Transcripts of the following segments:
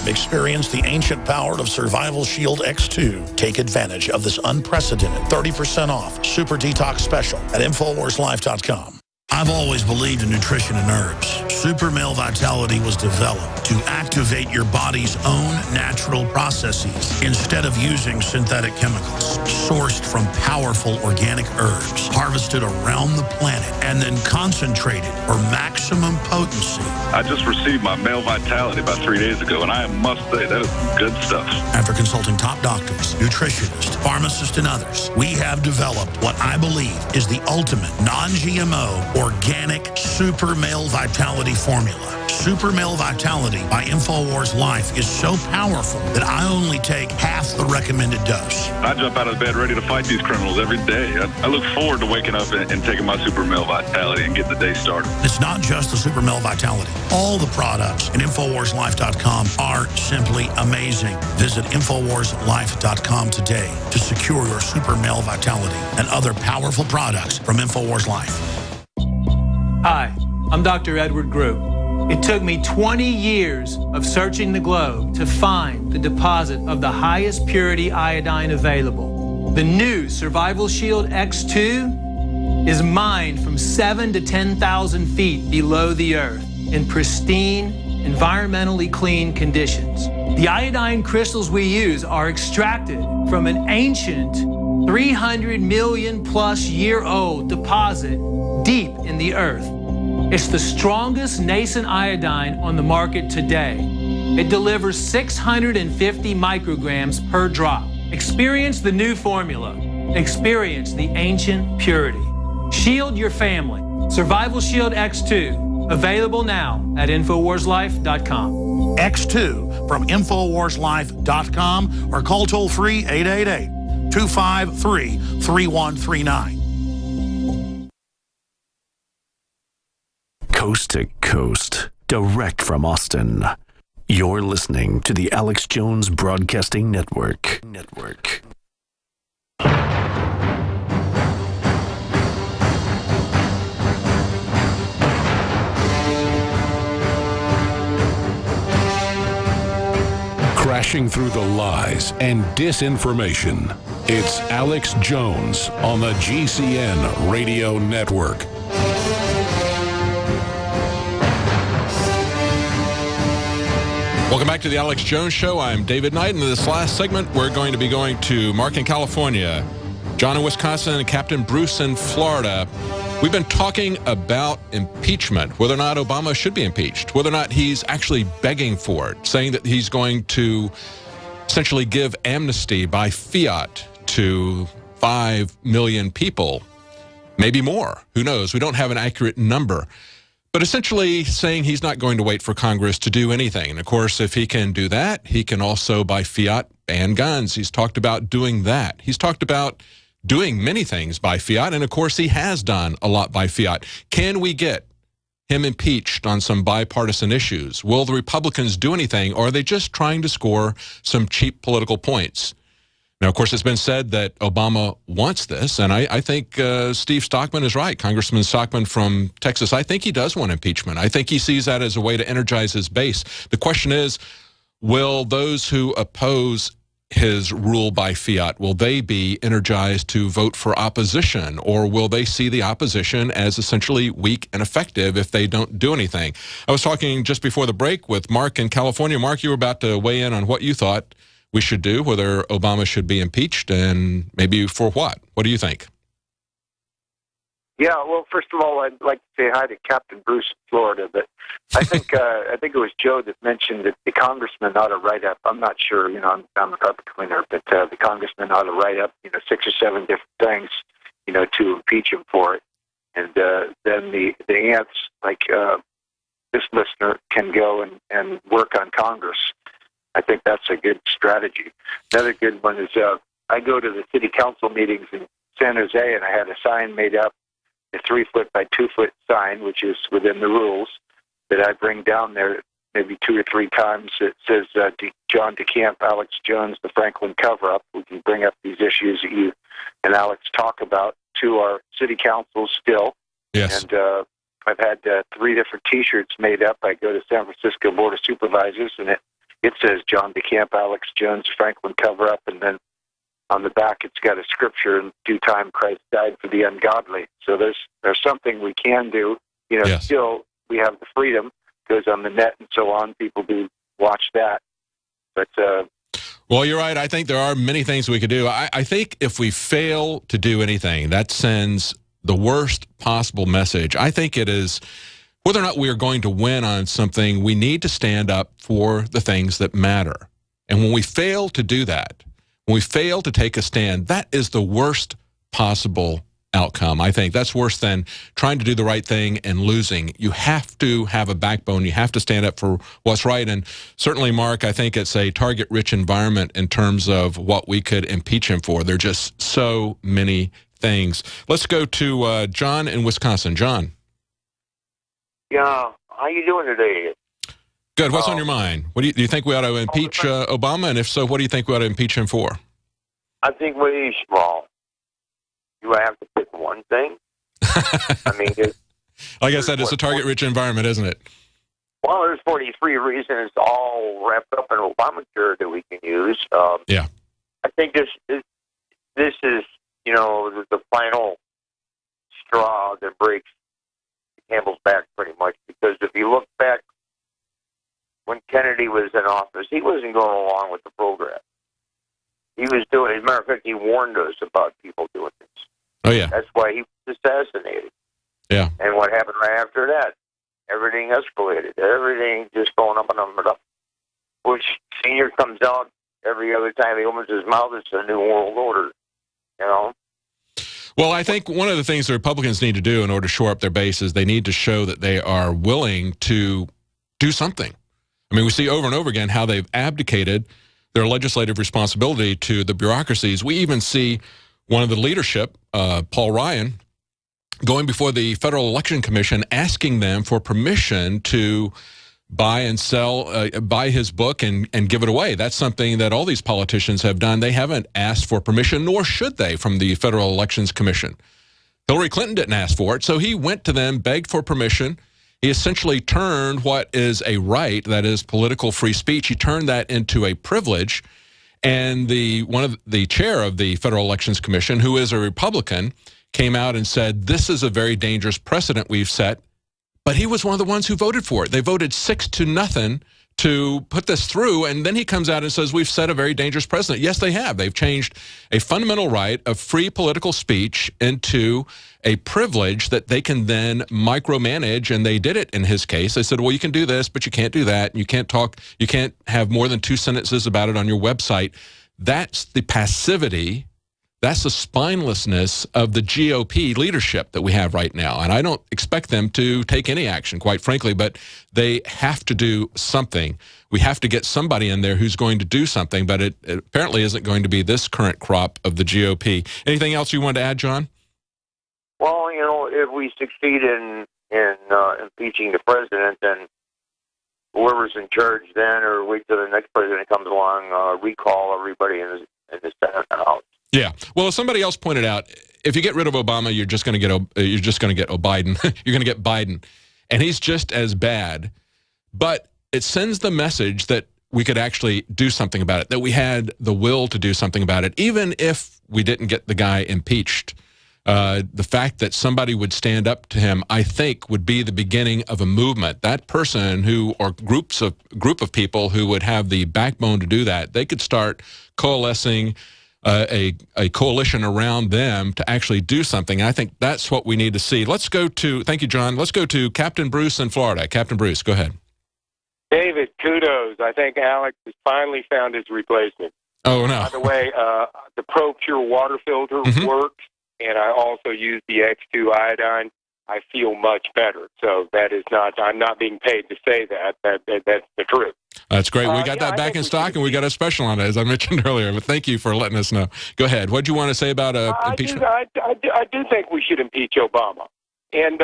Experience the ancient power of Survival Shield X2. Take advantage of this unprecedented 30% off Super Detox special at InfoWarsLife.com. I've always believed in nutrition and herbs. Super Male Vitality was developed to activate your body's own natural processes instead of using synthetic chemicals. Sourced from powerful organic herbs, harvested around the planet, and then concentrated for maximum potency. I just received my Male Vitality about 3 days ago, and I must say, that is good stuff. After consulting top doctors, nutritionists, pharmacists, and others, we have developed what I believe is the ultimate non-GMO organic Super Male Vitality formula. Super Male Vitality by InfoWars Life is so powerful that I only take half the recommended dose. I jump out of bed ready to fight these criminals every day. I look forward to waking up and taking my Super Male Vitality and getting the day started. It's not just the Super Male Vitality. All the products at InfoWarsLife.com are simply amazing. Visit InfoWarsLife.com today to secure your Super Male Vitality and other powerful products from InfoWars Life. Hi, I'm Dr. Edward Group. It took me 20 years of searching the globe to find the deposit of the highest purity iodine available. The new Survival Shield X2 is mined from 7,000 to 10,000 feet below the earth in pristine, environmentally clean conditions. The iodine crystals we use are extracted from an ancient 300 million plus year old deposit deep in the earth. It's the strongest nascent iodine on the market today. It delivers 650 micrograms per drop. Experience the new formula. Experience the ancient purity. Shield your family. Survival Shield X2. Available now at InfoWarsLife.com. X2 from InfoWarsLife.com or call toll-free 888-253-3139. Coast to coast, direct from Austin. You're listening to the Alex Jones Broadcasting Network. Crashing through the lies and disinformation. It's Alex Jones on the GCN Radio Network. Welcome back to the Alex Jones Show. I'm David Knight, and in this last segment, we're going to be going to Mark in California, John in Wisconsin, and Captain Bruce in Florida. We've been talking about impeachment, whether or not Obama should be impeached, whether or not he's actually begging for it, saying that he's going to essentially give amnesty by fiat to 5 million people, maybe more. Who knows? We don't have an accurate number. But essentially saying he's not going to wait for Congress to do anything. And of course, if he can do that, he can also, by fiat, ban guns. He's talked about doing that. He's talked about doing many things by fiat. And of course, he has done a lot by fiat. Can we get him impeached on some bipartisan issues? Will the Republicans do anything, or are they just trying to score some cheap political points? Now, of course, it's been said that Obama wants this, and I think Steve Stockman is right. Congressman Stockman from Texas, I think he does want impeachment. I think he sees that as a way to energize his base. The question is, will those who oppose his rule by fiat, will they be energized to vote for opposition, or will they see the opposition as essentially weak and effective if they don't do anything? I was talking just before the break with Mark in California. Mark, you were about to weigh in on what you thought we should do, whether Obama should be impeached, and maybe for what. What do you think? Yeah, well, first of all, I'd like to say hi to Captain Bruce in Florida, but I think it was Joe that mentioned that the congressman ought to write up, I'm not sure, I'm a carpet cleaner, but the congressman ought to write up, 6 or 7 different things, to impeach him for it. And then the ants, like this listener, can go and work on Congress. I think that's a good strategy. Another good one is I go to the city council meetings in San Jose, and I had a sign made up, a 3-foot by 2-foot sign, which is within the rules, that I bring down there maybe 2 or 3 times. It says, John DeCamp, Alex Jones, the Franklin cover-up. We can bring up these issues that you and Alex talk about to our city councils still. Yes. And I've had 3 different T-shirts made up. I go to San Francisco Board of Supervisors, and it says John DeCamp, Alex Jones, Franklin cover-up, and then on the back it's got a scripture, in due time Christ died for the ungodly. So there's something we can do. Yes. Still we have the freedom, goes on the net and so on. People do watch that. But well, you're right. I think there are many things we could do. I think if we fail to do anything, that sends the worst possible message. I think it is, whether or not we are going to win on something, we need to stand up for the things that matter. And when we fail to do that, when we fail to take a stand, that is the worst possible outcome. I think that's worse than trying to do the right thing and losing. You have to have a backbone. You have to stand up for what's right. And certainly, Mark, I think it's a target-rich environment in terms of what we could impeach him for. There are just so many things. Let's go to John in Wisconsin. John. Yeah, how you doing today? Good. What's on your mind? What do you think we ought to impeach Obama? And if so, what do you think we ought to impeach him for? I think we small. Do I have to pick one thing? I mean, like I said, it's a target-rich environment, isn't it? Well, there's 43 reasons all wrapped up in Obamacare that we can use. Yeah. I think this is the final straw that breaks the camel's back pretty much, because if you look back when Kennedy was in office, he wasn't going along with the program. He was doing, as a matter of fact, he warned us about people doing this. Oh, yeah. That's why he was assassinated. Yeah. And what happened right after that? Everything escalated. Everything just going up and up and up. Bush Sr. comes out every other time he opens his mouth, it's a new world order, Well, I think one of the things the Republicans need to do in order to shore up their base is they need to show that they are willing to do something. I mean, we see over and over again how they've abdicated their legislative responsibility to the bureaucracies. We even see one of the leadership, Paul Ryan, going before the Federal Election Commission, asking them for permission to buy and sell, buy his book and give it away. That's something that all these politicians have done. They haven't asked for permission, nor should they, from the Federal Elections Commission. Hillary Clinton didn't ask for it, so he went to them, begged for permission. He essentially turned what is a right, that is political free speech, he turned that into a privilege. And the chair of the Federal Elections Commission, who is a Republican, came out and said, this is a very dangerous precedent we've set. But he was one of the ones who voted for it. They voted 6-0 to put this through, and then he comes out and says, we've set a very dangerous precedent. Yes, they have. They've changed a fundamental right of free political speech into a privilege that they can then micromanage, and they did it in his case. They said, well, you can do this, but you can't do that. You can't talk, you can't have more than 2 sentences about it on your website. That's the passivity. That's the spinelessness of the GOP leadership that we have right now. And I don't expect them to take any action, quite frankly, but they have to do something. We have to get somebody in there who's going to do something, but it apparently isn't going to be this current crop of the GOP. Anything else you want to add, John? Well, if we succeed in impeaching the president, then whoever's in charge then, or wait till the next president comes along, recall everybody in the Senate and House. Yeah. Well, as somebody else pointed out, if you get rid of Obama, you're just going to get Biden. You're going to get Biden, and he's just as bad. But it sends the message that we could actually do something about it, that we had the will to do something about it, even if we didn't get the guy impeached. The fact that somebody would stand up to him, I think, would be the beginning of a movement. That person or group of people who would have the backbone to do that, they could start coalescing a coalition around them to actually do something. I think that's what we need to see. Let's go to, thank you, John. Let's go to Captain Bruce in Florida. Captain Bruce, go ahead. David, kudos. I think Alex has finally found his replacement. Oh, no. By the way, the ProPure water filter works, and I also use the X2 iodine. I feel much better. So that is not, I'm not being paid to say that. That's the truth. That's great. We got that back in stock, and we got a special on it, as I mentioned earlier. But thank you for letting us know. Go ahead. What do you want to say about impeachment? I do think we should impeach Obama. And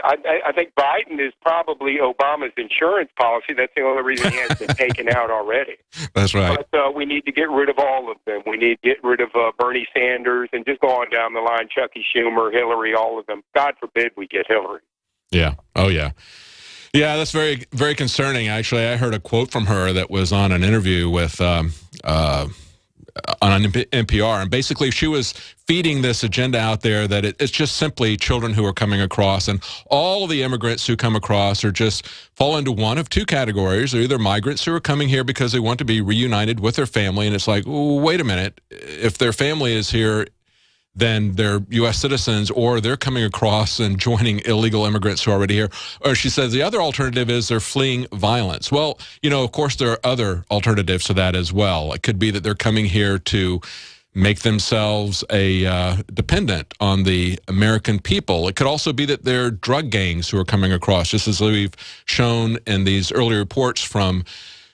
I think Biden is probably Obama's insurance policy. That's the only reason he has been taken out already. That's right. But we need to get rid of all of them. We need to get rid of Bernie Sanders and just go on down the line, Chucky Schumer, Hillary, all of them. God forbid we get Hillary. Yeah. Oh, yeah. Yeah, that's very, very concerning. Actually, I heard a quote from her that was on an interview with on NPR, and basically she was feeding this agenda out there that it's just simply children who are coming across, and all the immigrants who come across are just fall into one of two categories. They're either migrants who are coming here because they want to be reunited with their family, and it's like, wait a minute, if their family is here, then they're U.S. citizens, or they're coming across and joining illegal immigrants who are already here. Or she says the other alternative is they're fleeing violence. Well, you know, of course, there are other alternatives to that as well. It could be that they're coming here to make themselves a dependent on the American people. It could also be that they're drug gangs who are coming across, just as we've shown in these early reports from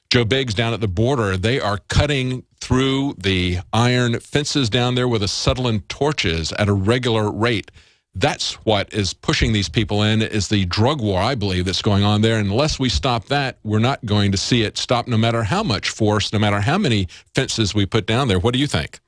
Joe Biggs down at the border. They are cutting through the iron fences down there with acetylene torches at a regular rate. That's what is pushing these people in, is the drug war, I believe, that's going on there. And unless we stop that, we're not going to see it stop, no matter how much force, no matter how many fences we put down there. What do you think?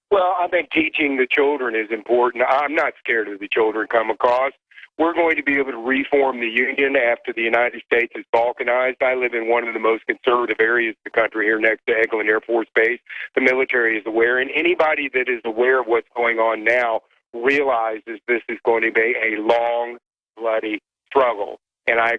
Well, I think teaching the children is important. I'm not scared of the children come across. We're going to be able to reform the Union after the United States is balkanized. I live in one of the most conservative areas of the country here next to Eglin Air Force Base. The military is aware, and anybody that is aware of what's going on now realizes this is going to be a long, bloody struggle. And I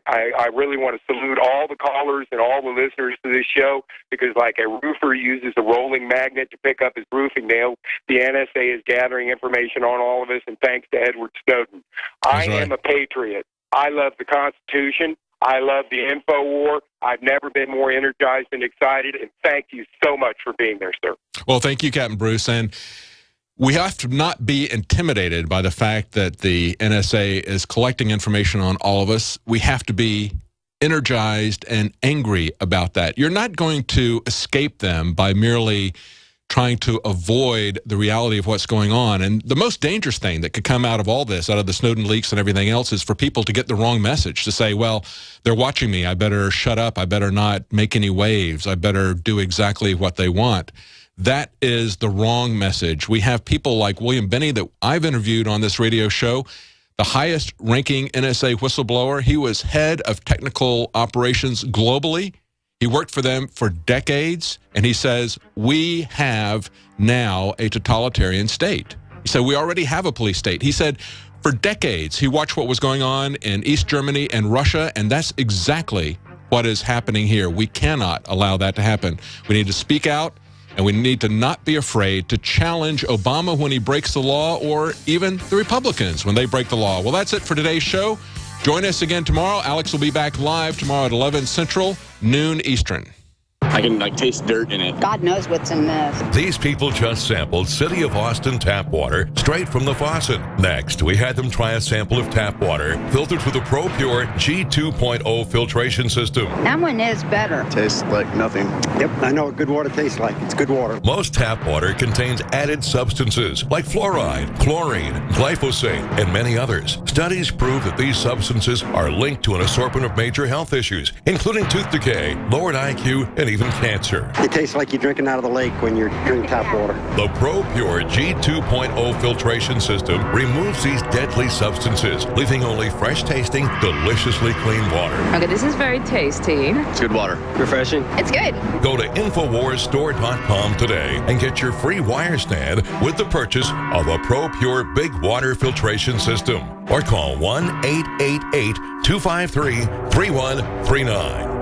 really want to salute all the callers and all the listeners to this show, because like a roofer uses a rolling magnet to pick up his roofing nail, the NSA is gathering information on all of us, and thanks to Edward Snowden. I am a patriot. I love the Constitution. I love the info war. I've never been more energized and excited, and thank you so much for being there, sir. Well, thank you, Captain Bruce. And we have to not be intimidated by the fact that the NSA is collecting information on all of us. We have to be energized and angry about that. You're not going to escape them by merely trying to avoid the reality of what's going on. And the most dangerous thing that could come out of all this, out of the Snowden leaks and everything else, is for people to get the wrong message, to say, well, they're watching me, I better shut up, I better not make any waves, I better do exactly what they want. That is the wrong message. We have people like William Binney that I've interviewed on this radio show, the highest ranking NSA whistleblower. He was head of technical operations globally. He worked for them for decades, and he says, we have now a totalitarian state. He said, we already have a police state. He said, for decades, he watched what was going on in East Germany and Russia, and that's exactly what is happening here. We cannot allow that to happen. We need to speak out, and we need to not be afraid to challenge Obama when he breaks the law, or even the Republicans when they break the law. Well, that's it for today's show. Join us again tomorrow. Alex will be back live tomorrow at 11 Central, noon Eastern. I can taste dirt in it. God knows what's in this. These people just sampled City of Austin tap water straight from the faucet. Next, we had them try a sample of tap water filtered with the ProPure G2.0 filtration system. That one is better. Tastes like nothing. Yep, I know what good water tastes like. It's good water. Most tap water contains added substances like fluoride, chlorine, glyphosate, and many others. Studies prove that these substances are linked to an assortment of major health issues, including tooth decay, lowered IQ, and even cancer. It tastes like you're drinking out of the lake when you're drinking tap water. The ProPure G2.0 filtration system removes these deadly substances, leaving only fresh-tasting, deliciously clean water. Okay, this is very tasty. It's good water. Refreshing. It's good. Go to InfoWarsStore.com today and get your free wire stand with the purchase of a ProPure Big Water Filtration System. Or call 1-888-253-3139.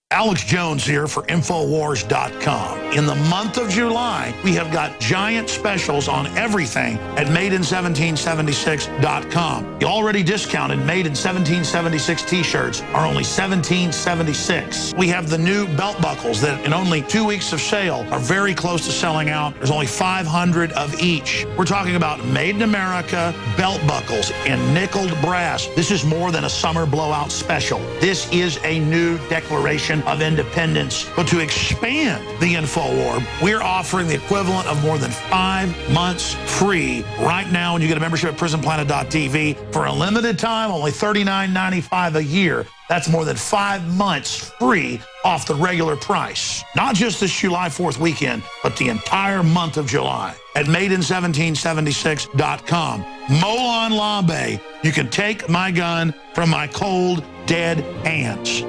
Alex Jones here for Infowars.com. In the month of July, we have got giant specials on everything at MadeIn1776.com. The already discounted Made in 1776 t-shirts are only $17.76. We have the new belt buckles that in only 2 weeks of sale are very close to selling out. There's only 500 of each. We're talking about Made in America belt buckles in nickeled brass. This is more than a summer blowout special. This is a new declaration of independence. But to expand the InfoWar, we're offering the equivalent of more than 5 months free right now when you get a membership at PrisonPlanet.tv for a limited time, only $39.95 a year. That's more than 5 months free off the regular price. Not just this July 4th weekend, but the entire month of July at madein1776.com. Molon Labe, you can take my gun from my cold, dead hands.